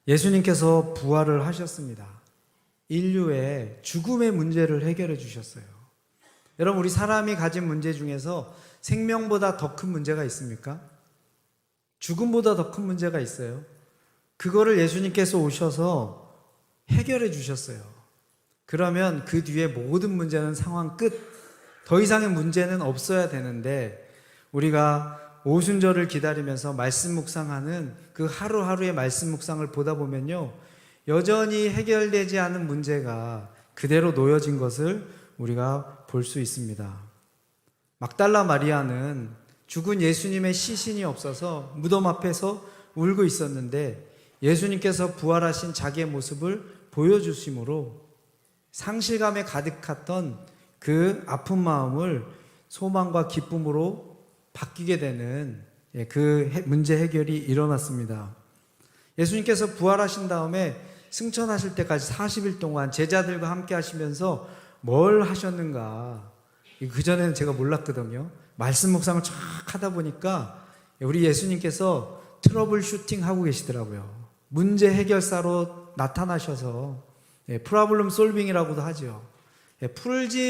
예수님께서 부활을 하셨습니다. 인류의 죽음의 문제를 해결해 주셨어요. 여러분, 우리 사람이 가진 문제 중에서 생명보다 더 큰 문제가 있습니까? 죽음보다 더 큰 문제가 있어요. 그거를 예수님께서 오셔서 해결해 주셨어요. 그러면 그 뒤에 모든 문제는 상황 끝, 더 이상의 문제는 없어야 되는데, 우리가 오순절을 기다리면서 말씀 묵상하는 그 하루하루의 말씀 묵상을 보다 보면요, 여전히 해결되지 않은 문제가 그대로 놓여진 것을 우리가 볼 수 있습니다. 막달라 마리아는 죽은 예수님의 시신이 없어서 무덤 앞에서 울고 있었는데, 예수님께서 부활하신 자기의 모습을 보여주심으로 상실감에 가득했던 그 아픈 마음을 소망과 기쁨으로 바뀌게 되는 그 문제 해결이 일어났습니다. 예수님께서 부활하신 다음에 승천하실 때까지 40일 동안 제자들과 함께 하시면서 뭘 하셨는가, 그전에는 제가 몰랐거든요. 말씀 묵상을 쫙 하다 보니까 우리 예수님께서 트러블 슈팅 하고 계시더라고요. 문제 해결사로 나타나셔서 프로블럼 솔빙이라고도 하죠.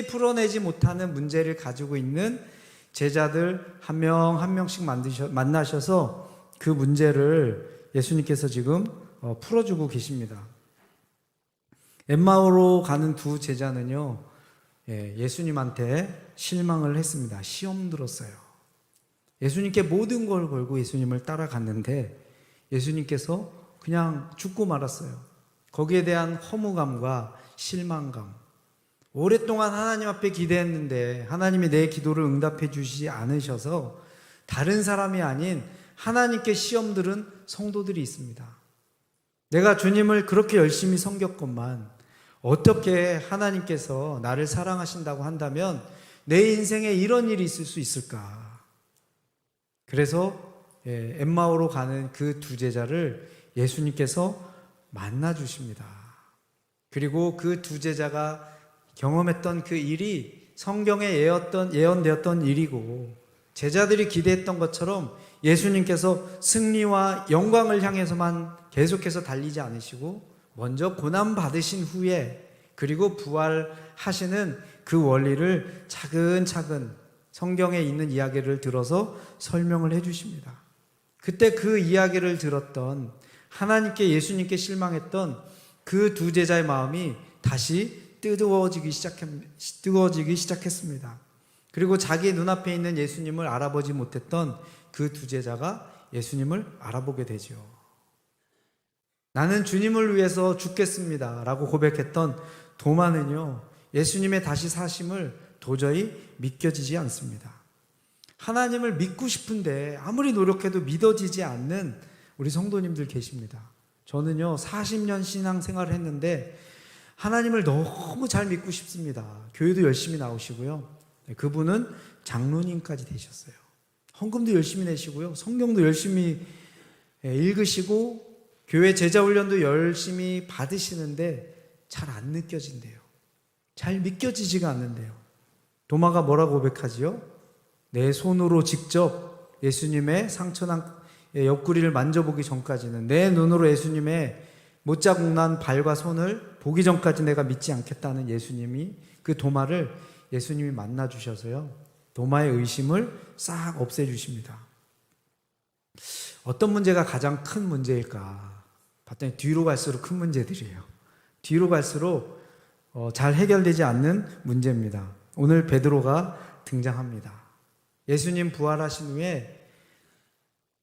풀어내지 못하는 문제를 가지고 있는 제자들 한 명 한 명씩 만나셔서 그 문제를 예수님께서 지금 풀어주고 계십니다. 엠마오로 가는 두 제자는요, 예수님한테 실망을 했습니다. 시험 들었어요. 예수님께 모든 걸 걸고 예수님을 따라갔는데 예수님께서 그냥 죽고 말았어요. 거기에 대한 허무감과 실망감, 오랫동안 하나님 앞에 기대했는데 하나님이 내 기도를 응답해 주시지 않으셔서 다른 사람이 아닌 하나님께 시험 들은 성도들이 있습니다. 내가 주님을 그렇게 열심히 섬겼건만 어떻게 하나님께서 나를 사랑하신다고 한다면 내 인생에 이런 일이 있을 수 있을까? 그래서 엠마오로 가는 그 두 제자를 예수님께서 만나 주십니다. 그리고 그 두 제자가 경험했던 그 일이 성경에 예언되었던 일이고, 제자들이 기대했던 것처럼 예수님께서 승리와 영광을 향해서만 계속해서 달리지 않으시고 먼저 고난 받으신 후에 그리고 부활하시는 그 원리를 차근차근 성경에 있는 이야기를 들어서 설명을 해 주십니다. 그때 그 이야기를 들었던 하나님께, 예수님께 실망했던 그 두 제자의 마음이 다시 뜨거워지기 시작했습니다. 그리고 자기 눈앞에 있는 예수님을 알아보지 못했던 그 두 제자가 예수님을 알아보게 되죠. 나는 주님을 위해서 죽겠습니다 라고 고백했던 도마는요, 예수님의 다시 사심을 도저히 믿겨지지 않습니다. 하나님을 믿고 싶은데 아무리 노력해도 믿어지지 않는 우리 성도님들 계십니다. 저는요 40년 신앙생활을 했는데 하나님을 너무 잘 믿고 싶습니다. 교회도 열심히 나오시고요, 그분은 장로님까지 되셨어요. 헌금도 열심히 내시고요, 성경도 열심히 읽으시고 교회 제자훈련도 열심히 받으시는데 잘 안 느껴진대요. 잘 믿겨지지가 않는데요. 도마가 뭐라고 고백하지요? 내 손으로 직접 예수님의 상처난 옆구리를 만져보기 전까지는, 내 눈으로 예수님의 못자국 난 발과 손을 보기 전까지 내가 믿지 않겠다는 예수님이, 그 도마를 예수님이 만나 주셔서요, 도마의 의심을 싹 없애주십니다. 어떤 문제가 가장 큰 문제일까 봤더니 뒤로 갈수록 큰 문제들이에요. 뒤로 갈수록 잘 해결되지 않는 문제입니다. 오늘 베드로가 등장합니다. 예수님 부활하신 후에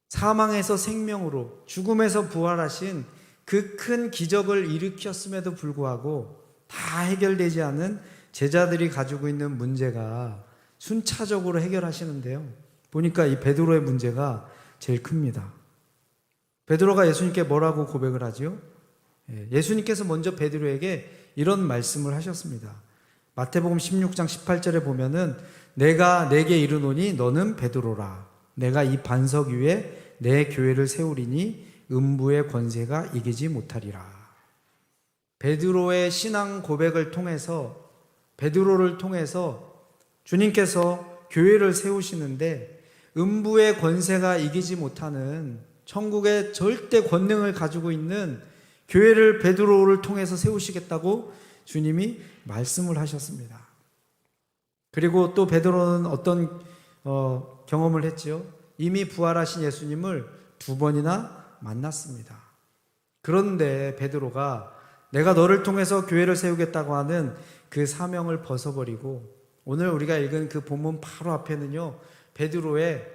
사망에서 생명으로, 죽음에서 부활하신 그 큰 기적을 일으켰음에도 불구하고 다 해결되지 않은 제자들이 가지고 있는 문제가 순차적으로 해결하시는데요, 보니까 이 베드로의 문제가 제일 큽니다. 베드로가 예수님께 뭐라고 고백을 하지요? 예수님께서 먼저 베드로에게 이런 말씀을 하셨습니다. 마태복음 16장 18절에 보면은 내가 내게 이르노니 너는 베드로라. 내가 이 반석 위에 내 교회를 세우리니 음부의 권세가 이기지 못하리라. 베드로의 신앙 고백을 통해서, 베드로를 통해서 주님께서 교회를 세우시는데 음부의 권세가 이기지 못하는, 천국의 절대 권능을 가지고 있는 교회를 베드로를 통해서 세우시겠다고 주님이 말씀을 하셨습니다. 그리고 또 베드로는 어떤 경험을 했지요? 이미 부활하신 예수님을 2번이나 만났습니다. 그런데 베드로가 내가 너를 통해서 교회를 세우겠다고 하는 그 사명을 벗어버리고, 오늘 우리가 읽은 그 본문 바로 앞에는요, 베드로의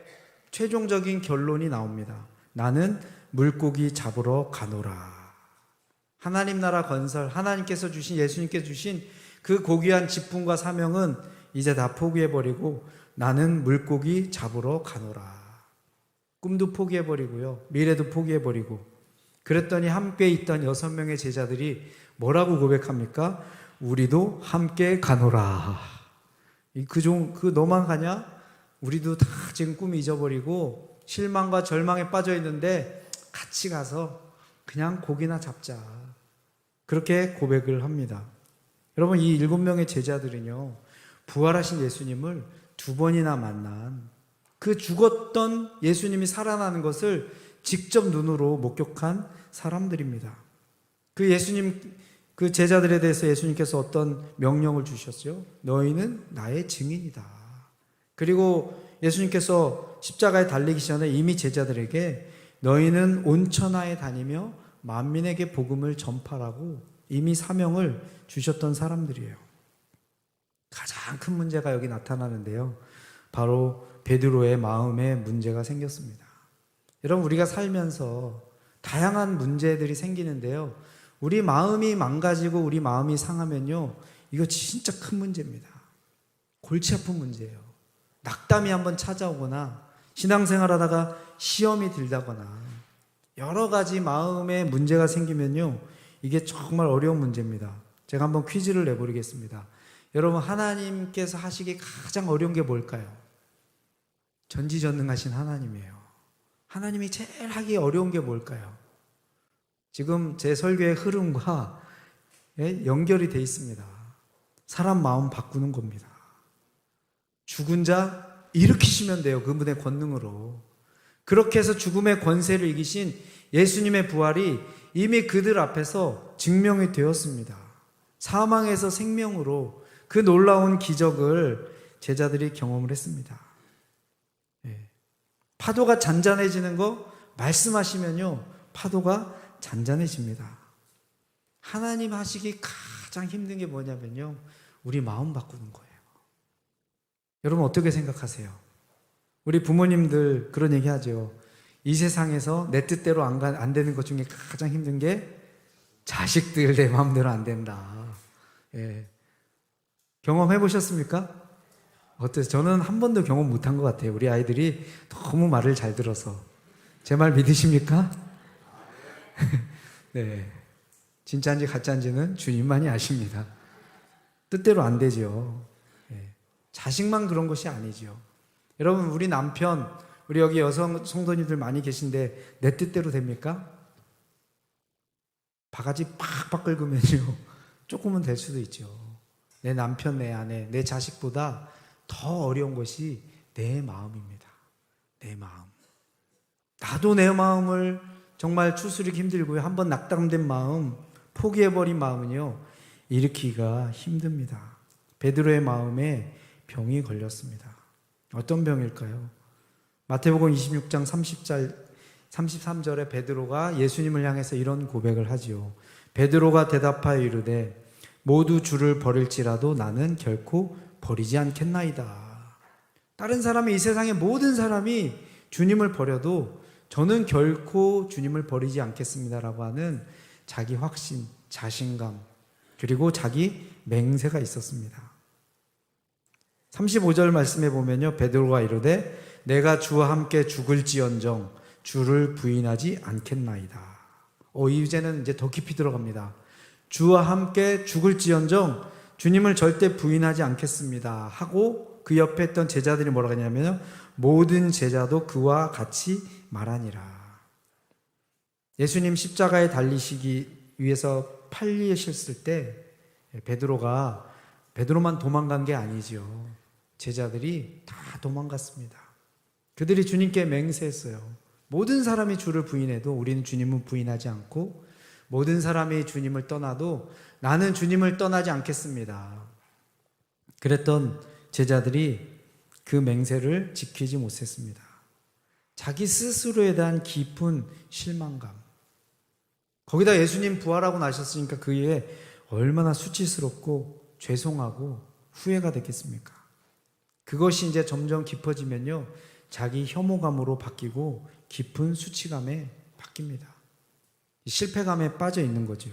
최종적인 결론이 나옵니다. 나는 물고기 잡으러 가노라. 하나님 나라 건설, 하나님께서 주신, 예수님께서 주신 그 고귀한 직분과 사명은 이제 다 포기해버리고 나는 물고기 잡으러 가노라. 꿈도 포기해버리고요, 미래도 포기해버리고. 그랬더니 함께 있던 6명의 제자들이 뭐라고 고백합니까? 우리도 함께 가노라. 너만 가냐? 우리도 다 지금 꿈 잊어버리고 실망과 절망에 빠져 있는데 같이 가서 그냥 고기나 잡자. 그렇게 고백을 합니다. 여러분, 이 7명의 제자들은요, 부활하신 예수님을 2번이나 만난, 그 죽었던 예수님이 살아나는 것을 직접 눈으로 목격한 사람들입니다. 그 예수님, 그 제자들에 대해서 예수님께서 어떤 명령을 주셨어요? 너희는 나의 증인이다. 그리고 예수님께서 십자가에 달리기 전에 이미 제자들에게 너희는 온 천하에 다니며 만민에게 복음을 전파라고 이미 사명을 주셨던 사람들이에요. 가장 큰 문제가 여기 나타나는데요, 바로 베드로의 마음에 문제가 생겼습니다. 여러분, 우리가 살면서 다양한 문제들이 생기는데요, 우리 마음이 망가지고 우리 마음이 상하면요, 이거 진짜 큰 문제입니다. 골치 아픈 문제예요. 낙담이 한번 찾아오거나 신앙생활하다가 시험이 들다거나 여러 가지 마음에 문제가 생기면요, 이게 정말 어려운 문제입니다. 제가 한번 퀴즈를 내버리겠습니다. 여러분, 하나님께서 하시기 가장 어려운 게 뭘까요? 전지전능하신 하나님이에요. 하나님이 제일 하기 어려운 게 뭘까요? 지금 제 설교의 흐름과 연결이 돼 있습니다. 사람 마음 바꾸는 겁니다. 죽은 자 일으키시면 돼요, 그분의 권능으로. 그렇게 해서 죽음의 권세를 이기신 예수님의 부활이 이미 그들 앞에서 증명이 되었습니다. 사망에서 생명으로 그 놀라운 기적을 제자들이 경험을 했습니다. 파도가 잔잔해지는 거 말씀하시면요, 파도가 잔잔해집니다. 하나님 하시기 가장 힘든 게 뭐냐면요, 우리 마음 바꾸는 거예요. 여러분, 어떻게 생각하세요? 우리 부모님들 그런 얘기 하죠. 이 세상에서 내 뜻대로 안 되는 것 중에 가장 힘든 게 자식들 내 마음대로 안 된다. 경험해 보셨습니까? 어때요? 저는 한 번도 경험 못한 것 같아요. 우리 아이들이 너무 말을 잘 들어서. 제 말 믿으십니까? 네. 진짜인지 가짜인지는 주님만이 아십니다. 뜻대로 안 되죠. 자식만 그런 것이 아니죠. 여러분, 우리 남편, 우리 여기 여성 성도님들 많이 계신데 내 뜻대로 됩니까? 바가지 팍팍 긁으면요, 조금은 될 수도 있죠. 내 남편, 내 아내, 내 자식보다 더 어려운 것이 내 마음입니다. 내 마음. 나도 내 마음을 정말 추스르기 힘들고요, 한번 낙담된 마음, 포기해버린 마음은요, 일으키기가 힘듭니다. 베드로의 마음에 병이 걸렸습니다. 어떤 병일까요? 마태복음 26장 33절에 베드로가 예수님을 향해서 이런 고백을 하지요. 베드로가 대답하여 이르되 모두 주를 버릴지라도 나는 결코 버리지 않겠나이다. 다른 사람이, 이 세상의 모든 사람이 주님을 버려도 저는 결코 주님을 버리지 않겠습니다라고 하는 자기 확신, 자신감, 그리고 자기 맹세가 있었습니다. 35절 말씀에 보면요, 베드로가 이르되 내가 주와 함께 죽을지언정 주를 부인하지 않겠나이다. 이제는 이제 더 깊이 들어갑니다. 주와 함께 죽을지언정 주님을 절대 부인하지 않겠습니다 하고 그 옆에 있던 제자들이 뭐라고 하냐면 모든 제자도 그와 같이 말하니라. 예수님 십자가에 달리시기 위해서 팔리셨을 때 베드로만 도망간 게 아니죠. 제자들이 다 도망갔습니다. 그들이 주님께 맹세했어요. 모든 사람이 주를 부인해도 우리는 주님은 부인하지 않고 모든 사람이 주님을 떠나도 나는 주님을 떠나지 않겠습니다. 그랬던 제자들이 그 맹세를 지키지 못했습니다. 자기 스스로에 대한 깊은 실망감. 거기다 예수님 부활하고 나셨으니까 그에 얼마나 수치스럽고 죄송하고 후회가 됐겠습니까? 그것이 이제 점점 깊어지면요, 자기 혐오감으로 바뀌고 깊은 수치감에 바뀝니다. 실패감에 빠져 있는 거죠.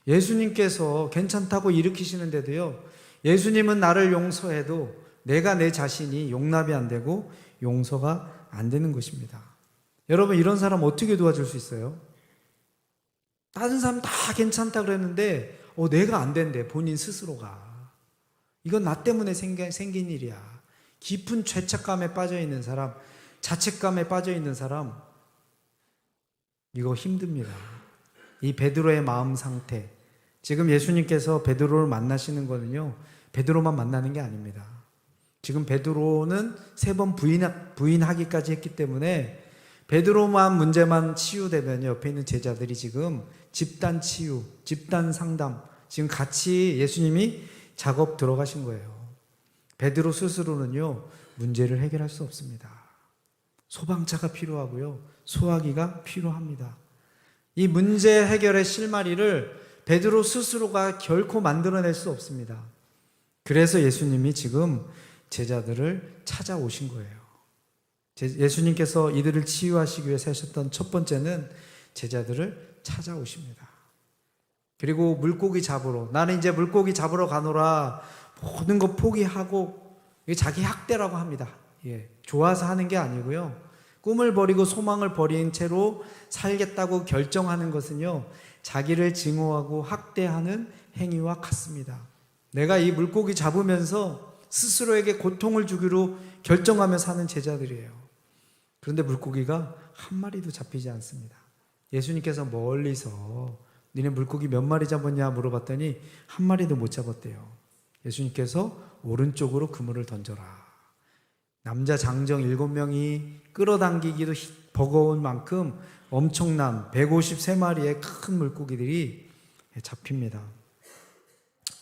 예수님께서 괜찮다고 일으키시는데도요, 예수님은 나를 용서해도 내가 내 자신이 용납이 안 되고 용서가 안 되는 것입니다. 여러분, 이런 사람 어떻게 도와줄 수 있어요? 다른 사람 다 괜찮다 그랬는데 내가 안 된대, 본인 스스로가. 이건 나 때문에 생긴 일이야. 깊은 죄책감에 빠져 있는 사람, 자책감에 빠져 있는 사람, 이거 힘듭니다. 이 베드로의 마음 상태, 지금 예수님께서 베드로를 만나시는 거는요, 베드로만 만나는 게 아닙니다. 지금 베드로는 3번 부인하기까지 했기 때문에 베드로만 문제만 치유되면 옆에 있는 제자들이 지금 집단 치유, 집단 상담, 지금 같이 예수님이 작업 들어가신 거예요. 베드로 스스로는요, 문제를 해결할 수 없습니다. 소방차가 필요하고요, 소화기가 필요합니다. 이 문제 해결의 실마리를 베드로 스스로가 결코 만들어낼 수 없습니다. 그래서 예수님이 지금 제자들을 찾아오신 거예요. 예수님께서 이들을 치유하시기 위해서 하셨던 첫 번째는 제자들을 찾아오십니다. 그리고 물고기 잡으러, 나는 이제 물고기 잡으러 가노라, 모든 거 포기하고, 이게 자기 학대라고 합니다. 좋아서 하는 게 아니고요, 꿈을 버리고 소망을 버린 채로 살겠다고 결정하는 것은요, 자기를 증오하고 학대하는 행위와 같습니다. 내가 이 물고기 잡으면서 스스로에게 고통을 주기로 결정하며 사는 제자들이에요. 그런데 물고기가 한 마리도 잡히지 않습니다. 예수님께서 멀리서 니네 물고기 몇 마리 잡았냐 물어봤더니 한 마리도 못 잡았대요. 예수님께서 오른쪽으로 그물을 던져라. 남자 장정 7명이 끌어당기기도 버거운 만큼 엄청난 153마리의 큰 물고기들이 잡힙니다.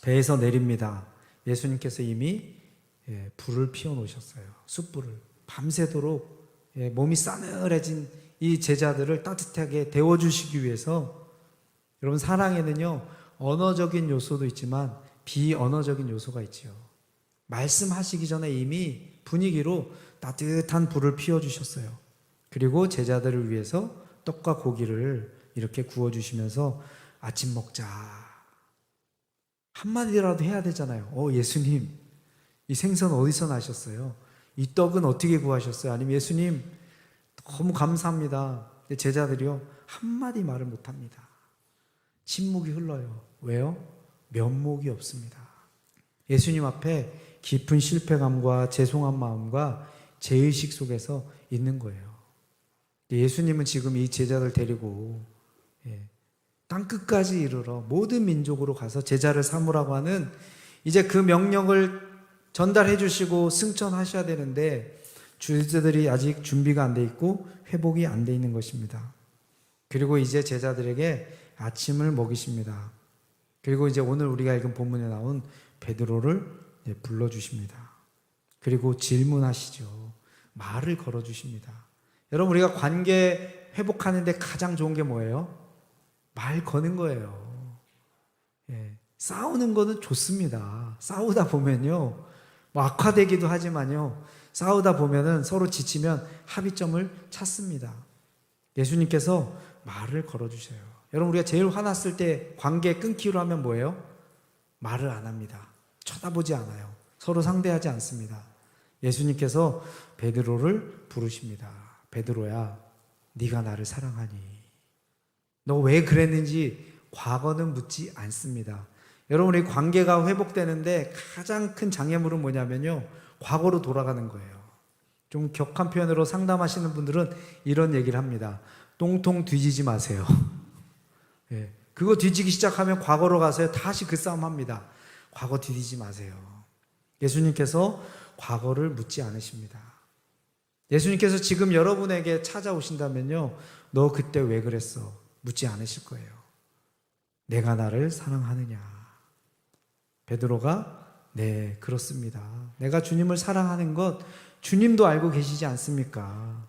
배에서 내립니다. 예수님께서 이미 불을 피워놓으셨어요. 숯불을. 밤새도록 몸이 싸늘해진 이 제자들을 따뜻하게 데워주시기 위해서, 여러분, 사랑에는요, 언어적인 요소도 있지만 비언어적인 요소가 있지요. 말씀하시기 전에 이미 분위기로 따뜻한 불을 피워주셨어요. 그리고 제자들을 위해서 떡과 고기를 이렇게 구워주시면서 아침 먹자. 한마디라도 해야 되잖아요. 예수님, 이 생선 어디서 나셨어요? 이 떡은 어떻게 구하셨어요? 아니면 예수님, 너무 감사합니다. 제자들이요, 한마디 말을 못합니다. 침묵이 흘러요. 왜요? 면목이 없습니다. 예수님 앞에 깊은 실패감과 죄송한 마음과 죄의식 속에서 있는 거예요. 예수님은 지금 이 제자들 데리고 땅끝까지 이르러 모든 민족으로 가서 제자를 삼으라고 하는, 이제 그 명령을 전달해 주시고 승천하셔야 되는데 제자들이 아직 준비가 안 돼 있고 회복이 안 돼 있는 것입니다. 그리고 이제 제자들에게 아침을 먹이십니다. 그리고 이제 오늘 우리가 읽은 본문에 나온 베드로를 불러주십니다. 그리고 질문하시죠. 말을 걸어주십니다. 여러분, 우리가 관계 회복하는데 가장 좋은 게 뭐예요? 말 거는 거예요. 싸우는 거는 좋습니다. 싸우다 보면요, 악화되기도 하지만요, 싸우다 보면은 서로 지치면 합의점을 찾습니다. 예수님께서 말을 걸어주셔요. 여러분, 우리가 제일 화났을 때 관계 끊기로 하면 뭐예요? 말을 안 합니다. 쳐다보지 않아요. 서로 상대하지 않습니다. 예수님께서 베드로를 부르십니다. 베드로야, 네가 나를 사랑하니? 너 왜 그랬는지 과거는 묻지 않습니다. 여러분, 우리 관계가 회복되는데 가장 큰 장애물은 뭐냐면요, 과거로 돌아가는 거예요. 좀 격한 표현으로 상담하시는 분들은 이런 얘기를 합니다. 똥통 뒤지지 마세요. 그거 뒤지기 시작하면 과거로 가서 다시 그 싸움 합니다. 과거 뒤지지 마세요. 예수님께서 과거를 묻지 않으십니다. 예수님께서 지금 여러분에게 찾아오신다면요, 너 그때 왜 그랬어? 묻지 않으실 거예요. 내가 나를 사랑하느냐? 베드로가 네, 그렇습니다. 내가 주님을 사랑하는 것 주님도 알고 계시지 않습니까?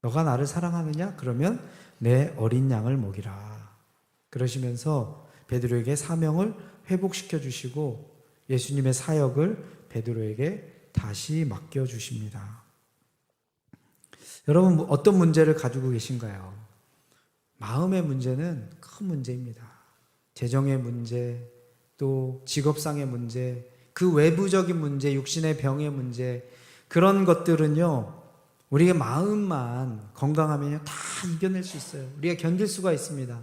너가 나를 사랑하느냐? 그러면 내 어린 양을 먹이라. 그러시면서 베드로에게 사명을 회복시켜 주시고 예수님의 사역을 베드로에게 다시 맡겨 주십니다. 여러분, 어떤 문제를 가지고 계신가요? 마음의 문제는 큰 문제입니다. 재정의 문제, 또 직업상의 문제, 그 외부적인 문제, 육신의 병의 문제, 그런 것들은요, 우리의 마음만 건강하면 다 이겨낼 수 있어요. 우리가 견딜 수가 있습니다.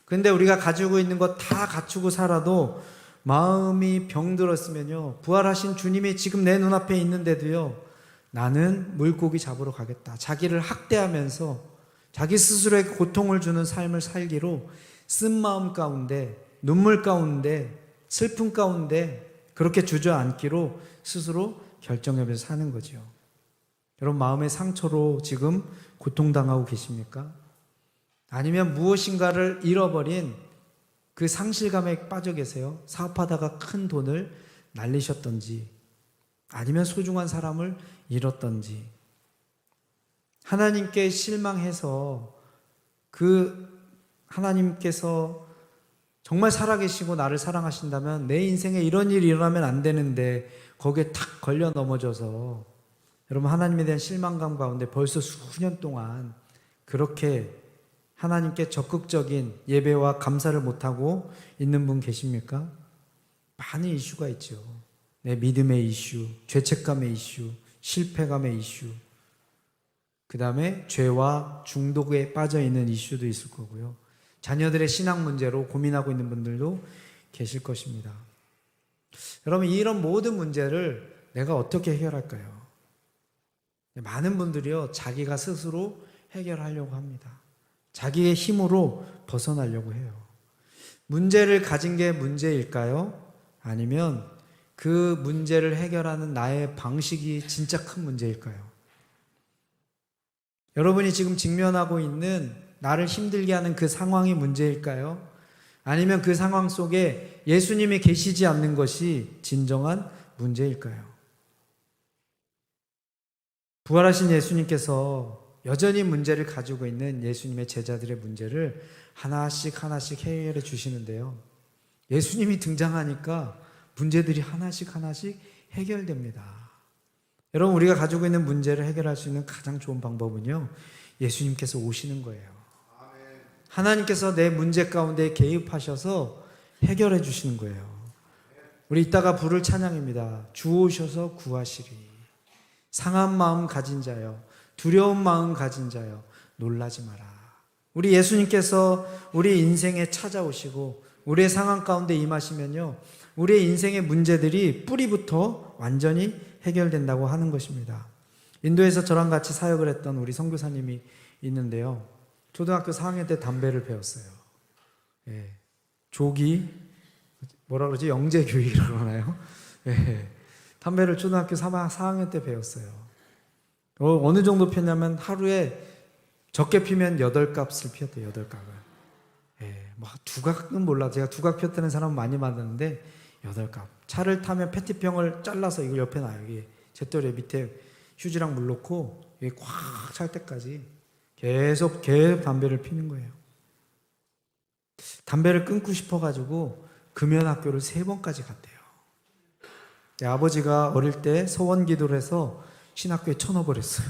그런데 우리가 가지고 있는 것 다 갖추고 살아도 마음이 병들었으면요, 부활하신 주님이 지금 내 눈앞에 있는데도요, 나는 물고기 잡으러 가겠다. 자기를 학대하면서 자기 스스로에게 고통을 주는 삶을 살기로 쓴마음 가운데, 눈물 가운데, 슬픔 가운데 그렇게 주저앉기로 스스로 결정하면서 사는 거죠. 여러분, 마음의 상처로 지금 고통당하고 계십니까? 아니면 무엇인가를 잃어버린 그 상실감에 빠져 계세요? 사업하다가 큰 돈을 날리셨던지, 아니면 소중한 사람을 잃었던지, 하나님께 실망해서 하나님께서 정말 살아계시고 나를 사랑하신다면 내 인생에 이런 일이 일어나면 안 되는데 거기에 탁 걸려 넘어져서 여러분, 하나님에 대한 실망감 가운데 벌써 수년 동안 그렇게 하나님께 적극적인 예배와 감사를 못하고 있는 분 계십니까? 많은 이슈가 있죠. 내 믿음의 이슈, 죄책감의 이슈, 실패감의 이슈, 그 다음에 죄와 중독에 빠져 있는 이슈도 있을 거고요. 자녀들의 신앙 문제로 고민하고 있는 분들도 계실 것입니다. 여러분, 이런 모든 문제를 내가 어떻게 해결할까요? 많은 분들이요, 자기가 스스로 해결하려고 합니다. 자기의 힘으로 벗어나려고 해요. 문제를 가진 게 문제일까요? 아니면 그 문제를 해결하는 나의 방식이 진짜 큰 문제일까요? 여러분이 지금 직면하고 있는 나를 힘들게 하는 그 상황이 문제일까요? 아니면 그 상황 속에 예수님이 계시지 않는 것이 진정한 문제일까요? 부활하신 예수님께서 여전히 문제를 가지고 있는 예수님의 제자들의 문제를 하나씩 하나씩 해결해 주시는데요. 예수님이 등장하니까 문제들이 하나씩 해결됩니다. 여러분, 우리가 가지고 있는 문제를 해결할 수 있는 가장 좋은 방법은요, 예수님께서 오시는 거예요. 하나님께서 내 문제 가운데 개입하셔서 해결해 주시는 거예요. 우리 이따가 부를 찬양입니다. 주 오셔서 구하시리. 상한 마음 가진 자여, 두려운 마음 가진 자여, 놀라지 마라. 우리 예수님께서 우리 인생에 찾아오시고 우리의 상황 가운데 임하시면요, 우리의 인생의 문제들이 뿌리부터 완전히 해결된다고 하는 것입니다. 인도에서 저랑 같이 사역을 했던 우리 선교사님이 있는데요, 초등학교 4학년 때 담배를 배웠어요. 예. 조기, 뭐라 그러지? 영재교육이라고 하나요? 예. 담배를 초등학교 4학년 때 배웠어요. 어느 정도 폈냐면 하루에 적게 피면 8갑을 피웠대요. 8갑을. 예. 뭐 두각은 몰라. 제가 두각 폈다는 사람 많이 만났는데 8갑. 차를 타면 페트병을 잘라서 이걸 옆에 놔요. 여기 잿더리 밑에 휴지랑 물 넣고 이게 꽉 찰 때까지 계속 담배를 피는 거예요. 담배를 끊고 싶어가지고 금연학교를 3번까지 갔대요. 아버지가 어릴 때 서원 기도를 해서 신학교에 쳐넣어버렸어요.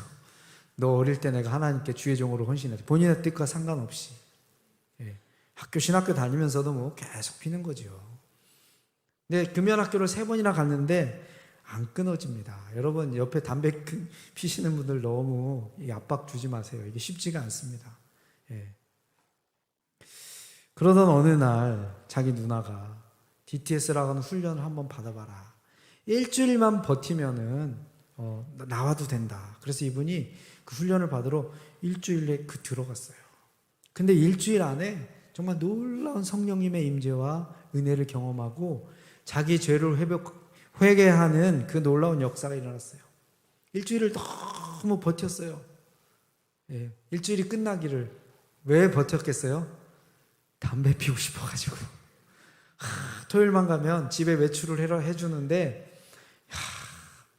너 어릴 때 내가 하나님께 주의 종으로 헌신했지. 본인의 뜻과 상관없이. 예. 신학교 다니면서도 뭐 계속 피는 거죠. 근데 금연학교를 3번이나 갔는데 안 끊어집니다. 여러분, 옆에 담배 피시는 분들 너무 압박 주지 마세요. 이게 쉽지가 않습니다. 예. 그러던 어느 날 자기 누나가 DTS라고 하는 훈련을 한번 받아봐라. 일주일만 버티면은 나와도 된다. 그래서 이분이 그 훈련을 받으러 일주일에 들어갔어요. 근데 일주일 안에 정말 놀라운 성령님의 임재와 은혜를 경험하고 자기 죄를 회개하는 그 놀라운 역사가 일어났어요. 일주일을 너무 버텼어요. 예, 일주일이 끝나기를. 왜 버텼겠어요? 담배 피우고 싶어가지고 토요일만 가면 집에 외출을 해주는데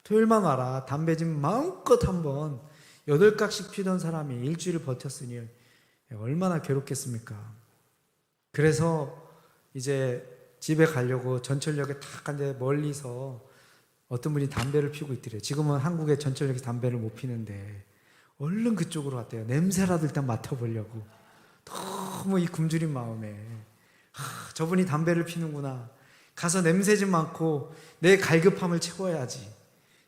토요일만 와라. 담배 좀 마음껏 한번 8각씩 피던 사람이 일주일을 버텼으니 얼마나 괴롭겠습니까? 그래서 이제 집에 가려고 전철역에 딱 갔는데 멀리서 어떤 분이 담배를 피우고 있더래요. 지금은 한국에 전철역에서 담배를 못 피는데 얼른 그쪽으로 왔대요. 냄새라도 일단 맡아보려고. 너무 이 굶주린 마음에 저분이 담배를 피는구나. 가서 냄새 좀 맡고 내 갈급함을 채워야지.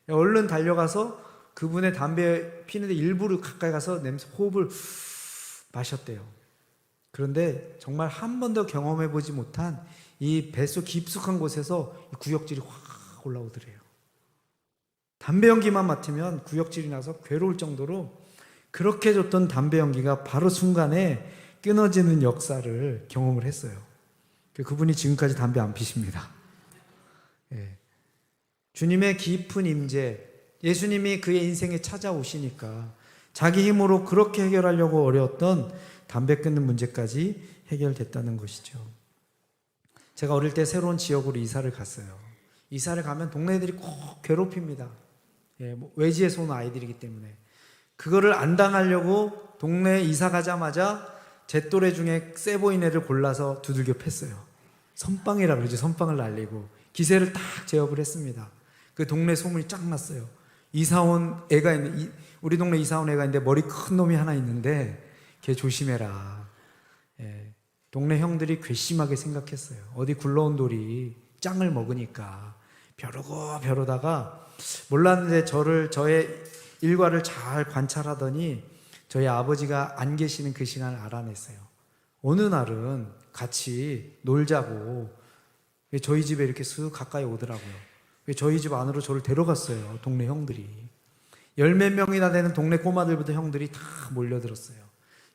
얼른 달려가서 그분의 담배 피는데 일부러 가까이 가서 냄새 호흡을 마셨대요. 그런데 정말 한 번도 경험해보지 못한 이 뱃속 깊숙한 곳에서 구역질이 확 올라오더래요. 담배 연기만 맡으면 구역질이 나서 괴로울 정도로 그렇게 줬던 담배 연기가 바로 순간에 끊어지는 역사를 경험을 했어요. 그분이 지금까지 담배 안 피십니다. 예. 주님의 깊은 임재, 예수님이 그의 인생에 찾아오시니까 자기 힘으로 그렇게 해결하려고 어려웠던 담배 끊는 문제까지 해결됐다는 것이죠. 제가 어릴 때 새로운 지역으로 이사를 갔어요. 이사를 가면 동네 애들이 꼭 괴롭힙니다. 예, 외지에서 온 아이들이기 때문에. 그거를 안 당하려고 동네에 이사 가자마자 제 또래 중에 세 보이는 애를 골라서 두들겨 팼어요. 선빵이라 그러죠. 선빵을 날리고 기세를 딱 제압을 했습니다. 그 동네 소문이 쫙 났어요. 이사 온 애가 있는, 우리 동네 이사 온 애가 있는데 머리 큰 놈이 하나 있는데 걔 조심해라. 예, 동네 형들이 괘씸하게 생각했어요. 어디 굴러온 돌이 짱을 먹으니까 벼르다가 몰랐는데 저의 일과를 잘 관찰하더니 저희 아버지가 안 계시는 그 시간을 알아냈어요. 어느 날은 같이 놀자고 저희 집에 이렇게 쓱 가까이 오더라고요. 저희 집 안으로 저를 데려갔어요. 동네 형들이. 10몇 명이나 되는 동네 꼬마들부터 형들이 다 몰려들었어요.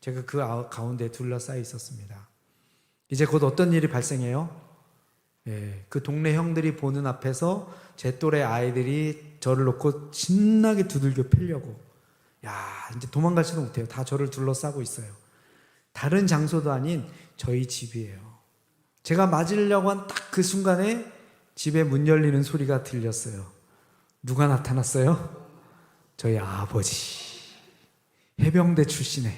제가 그 가운데 둘러싸여 있었습니다. 이제 곧 어떤 일이 발생해요? 예, 그 동네 형들이 보는 앞에서 제 또래 아이들이 저를 놓고 신나게 두들겨 패려고. 야, 이제 도망가지도 못해요. 다 저를 둘러싸고 있어요. 다른 장소도 아닌 저희 집이에요. 제가 맞으려고 한 딱 그 순간에 집에 문 열리는 소리가 들렸어요. 누가 나타났어요? 저희 아버지. 해병대 출신의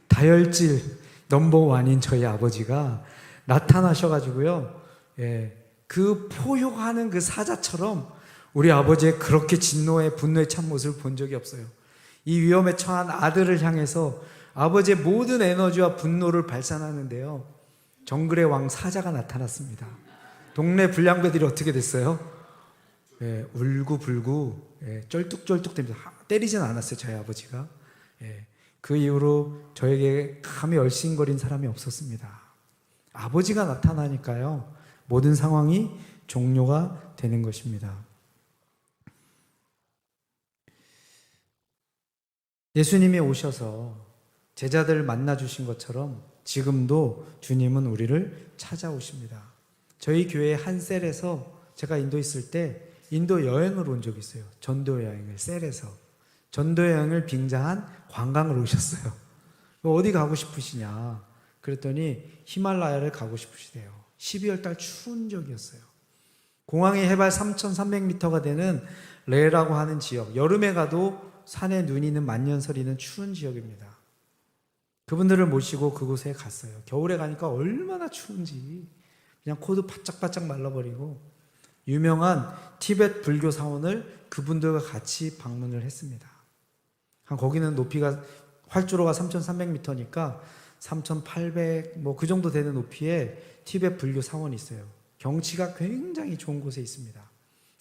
다혈질 넘버원인 저희 아버지가 나타나셔가지고요. 예, 그 포효하는 그 사자처럼 우리 아버지의 그렇게 진노의 분노에 찬 모습을 본 적이 없어요. 이 위험에 처한 아들을 향해서 아버지의 모든 에너지와 분노를 발산하는데요. 정글의 왕 사자가 나타났습니다. 동네 불량배들이 어떻게 됐어요? 예, 울고불고 쩔뚝쩔뚝 됩니다. 때리진 않았어요, 저희 아버지가. 예, 그 이후로 저에게 감히 얼씬거린 사람이 없었습니다. 아버지가 나타나니까요, 모든 상황이 종료가 되는 것입니다. 예수님이 오셔서 제자들을 만나주신 것처럼 지금도 주님은 우리를 찾아오십니다. 저희 교회 한 셀에서 제가 인도 있을 때 인도 여행을 온 적이 있어요. 전도 여행을 셀에서. 전도 여행을 빙자한 관광을 오셨어요. 어디 가고 싶으시냐 그랬더니 히말라야를 가고 싶으시대요. 12월 달 추운 적이었어요. 공항이 해발 3,300m가 되는 레라고 하는 지역, 여름에 가도 산에 눈이 있는 만년설이는 추운 지역입니다. 그분들을 모시고 그곳에 갔어요. 겨울에 가니까 얼마나 추운지 그냥 코도 바짝바짝 말라버리고 유명한 티베트 불교 사원을 그분들과 같이 방문을 했습니다. 거기는 높이가 활주로가 3,300m니까 3,800 뭐 그 정도 되는 높이에 티베트 불교 사원이 있어요. 경치가 굉장히 좋은 곳에 있습니다.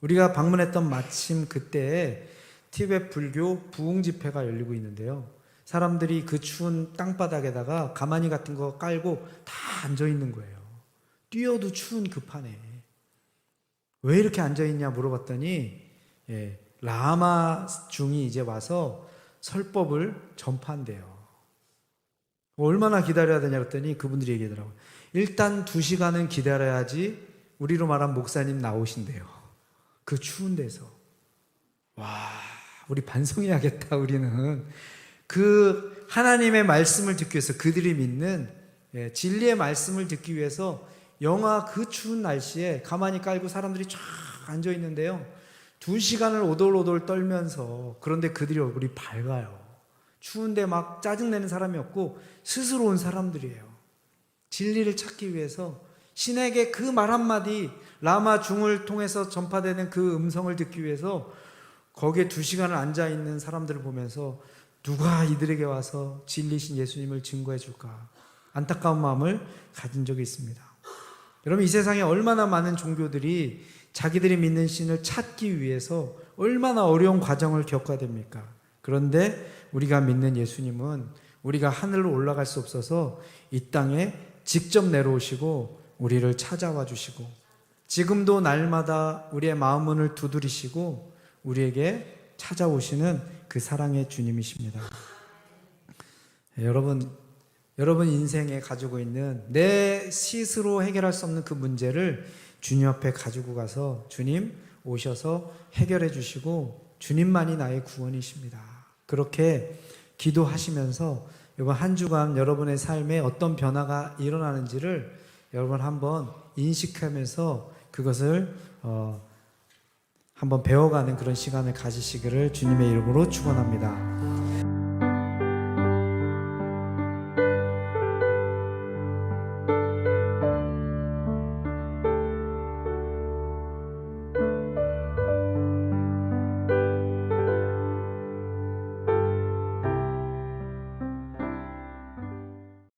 우리가 방문했던 마침 그때에 티베트 불교 부흥 집회가 열리고 있는데요. 사람들이 그 추운 땅바닥에다가 가마니 같은 거 깔고 다 앉아 있는 거예요. 뛰어도 추운 그 판에. 왜 이렇게 앉아 있냐 물어봤더니 라마 중이 이제 와서 설법을 전파한대요. 얼마나 기다려야 되냐 그랬더니 그분들이 얘기하더라고요. 일단 2시간은 기다려야지 우리로 말하면 목사님 나오신대요. 그 추운 데서. 와, 우리 반성해야겠다. 우리는 그 하나님의 말씀을 듣기 위해서 그들이 믿는 진리의 말씀을 듣기 위해서 영하 그 추운 날씨에 가만히 깔고 사람들이 쫙 앉아 있는데요. 2시간을 오돌오돌 떨면서, 그런데 그들이 얼굴이 밝아요. 추운데 막 짜증내는 사람이 없고 스스로 온 사람들이에요. 진리를 찾기 위해서 신에게 그 말 한마디, 라마 중을 통해서 전파되는 그 음성을 듣기 위해서 거기에 2시간을 앉아있는 사람들을 보면서 누가 이들에게 와서 진리신 예수님을 증거해 줄까, 안타까운 마음을 가진 적이 있습니다. 여러분, 이 세상에 얼마나 많은 종교들이 자기들이 믿는 신을 찾기 위해서 얼마나 어려운 과정을 겪어야 됩니까? 그런데 우리가 믿는 예수님은 우리가 하늘로 올라갈 수 없어서 이 땅에 직접 내려오시고 우리를 찾아와 주시고, 지금도 날마다 우리의 마음 문을 두드리시고 우리에게 찾아오시는 그 사랑의 주님이십니다. 여러분 인생에 가지고 있는 내 스스로 해결할 수 없는 그 문제를 주님 앞에 가지고 가서 주님 오셔서 해결해 주시고, 주님만이 나의 구원이십니다. 그렇게 기도하시면서 이번 한 주간 여러분의 삶에 어떤 변화가 일어나는지를 여러분 한번 인식하면서 그것을 한번 배워가는 그런 시간을 가지시기를 주님의 이름으로 축원합니다.